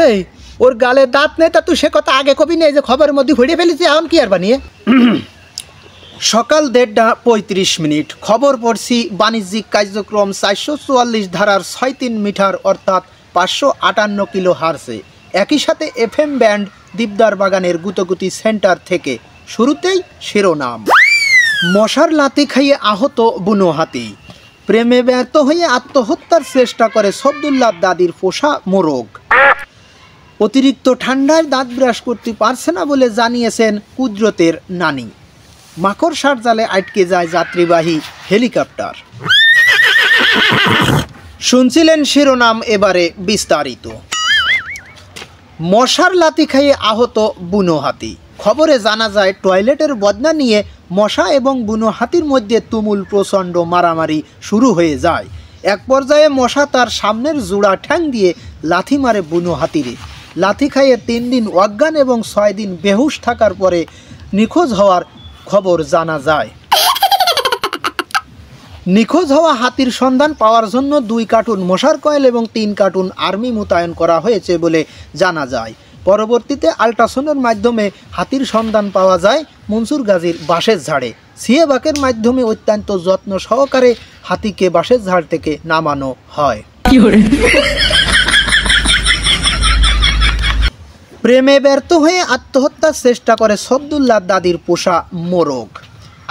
এই ওর গালে দাঁত নেই তা তুই সে কথা আগে কবি নেই যে খবরের মধ্যে ভরে ফেলেছি এখন কি আর বানিয়ে। সকাল 1:35 খবর পড়ছি বাণিজ্যিক কার্যক্রম 444 ধারার 6-3 মিটার অর্থাৎ 558 কিলো হার্সে, একই সাথে FM ব্যান্ড দীপদার বাগানের গুতগুতি সেন্টার থেকে। শুরুতেই শিরোনাম, মশার লাথি খাইয়ে আহত বুনো হাতি, প্রেমে ব্যর্থ হয়ে আত্মহত্যার চেষ্টা করে শব্দুল্লাহ দাদির পোষা মোরগ, অতিরিক্ত ঠান্ডায় দাঁত ব্রাশ করতে পারছে না বলে জানিয়েছেন কুদরতের নানি, মাকড়সার জালে আটকে যায় যাত্রীবাহী হেলিকপ্টার। শুনছিলেন শিরোনাম, এবারে বিস্তারিত। মশার লাথি খাইয়ে আহত বুনো হাতি। খবরে জানা যায় টয়লেটের বদনা নিয়ে মশা এবং বুনো হাতির মধ্যে তুমুল প্রচণ্ড মারামারি শুরু হয়ে যায়। এক পর্যায়ে মশা তার সামনের জোড়া ঠ্যাং দিয়ে লাথি মারে বুনো হাতিরে। লাথি খাইয়ে 3 দিন অজ্ঞান এবং 6 দিন বেহুশ থাকার পরে নিখোঁজ হওয়ার খবর জানা যায়। নিখোঁজ হওয়া হাতির সন্ধান পাওয়ার জন্য 2 কার্টুন মশার কয়েল এবং 3 কার্টুন আর্মি মোতায়েন করা হয়েছে বলে জানা যায়। পরবর্তীতে আল্ট্রাসাউন্ডের মাধ্যমে হাতির সন্ধান পাওয়া যায় মনসুর গাজীর বাঁশের ঝাড়ে। সিএ বাকের মাধ্যমে অত্যন্ত যত্ন সহকারে হাতিকে বাঁশের ঝাড় থেকে নামানো হয়। প্রেমে ব্যর্থ হয়ে আত্মহত্যার চেষ্টা করে শব্দুল্লাহ দাদির পোষা মোরগ।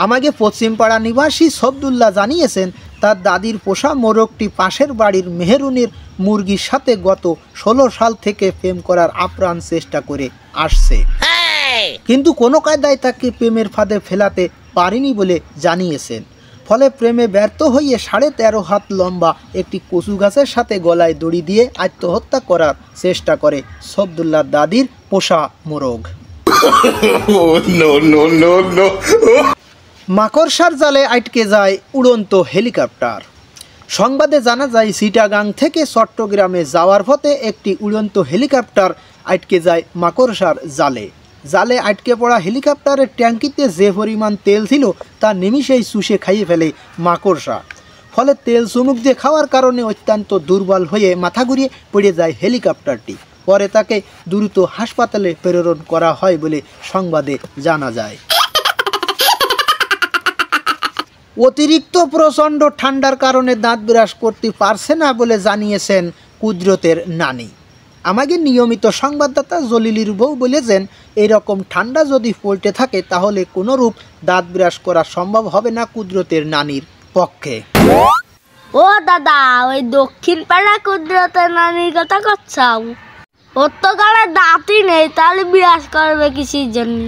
আমাকে পশ্চিমপাড়া নিবাসী শব্দুল্লাহ জানিয়েছেন তার দাদির পোষা মোরগটি পাশের বাড়ির মেহেরুনের মুরগির সাথে গত 16 সাল থেকে প্রেম করার আপ্রাণ চেষ্টা করে আসছে, কিন্তু কোনো কায়দায় তাকে প্রেমের ফাঁদে ফেলাতে পারেনি বলে জানিয়েছেন। ফলে প্রেমে ব্যর্থ হয়ে 13.5 হাত লম্বা একটি কচু গাছের সাথে গলায় দড়ি দিয়ে আত্মহত্যা করার চেষ্টা করে শব্দুল্লাহ দাদির পোষা মোরগ। মাকড়সার জালে আটকে যায় উড়ন্ত হেলিকপ্টার। সংবাদে জানা যায় চিটাগাং থেকে চট্টগ্রামে যাওয়ার পথে একটি উড়ন্ত হেলিকপ্টার আটকে যায় মাকড়সার জালে। জালে আটকে পড়া হেলিকপ্টারের ট্যাঙ্কিতে যে পরিমাণ তেল ছিল তা নিমিষেই চুষে খাইয়ে ফেলে মাকড়সা। ফলে তেল চুমুক দিয়ে খাওয়ার কারণে অত্যন্ত দুর্বল হয়ে মাথা ঘুরিয়ে পড়ে যায় হেলিকপ্টারটি। পরে তাকে দ্রুত হাসপাতালে প্রেরণ করা হয় বলে সংবাদে জানা যায়। অতিরিক্ত প্রচণ্ড ঠান্ডার কারণে দাঁত ব্রাশ করতে পারছে না বলে জানিয়েছেন কুদরতের নানি। আমাকে নিয়মিত সংবাদদাতা জলিলির বউ বলেছেন এরকম ঠান্ডা যদি পড়তে থাকে তাহলে কোনোরূপ দাঁত ব্রাশ করা সম্ভব হবে না কুদরতের নানির পক্ষে। ও দাদা, ওই দক্ষিণ পাড়া কুদরতের নানির কথা করছাও? ওর তো গালে দাঁতই নেই, তাহলে ব্রাশ করবে কিসের জন্য?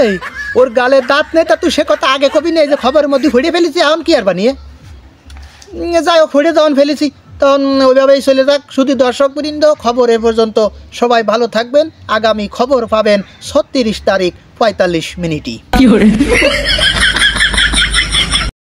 এই ওর গালে দাঁত নেই তা তুই সে কথা আগে কবি নেই যে খবরের মধ্যে ভরে ফেলেছি এখন কি আর বানিয়ে। যাই হোক, ভরে যখন ফেলেছি তখন ওইভাবেই চলে যাক। শুধু দর্শকবৃন্দ, খবর এ পর্যন্ত। সবাই ভালো থাকবেন। আগামী খবর পাবেন 36 তারিখ 45 মিনিটই।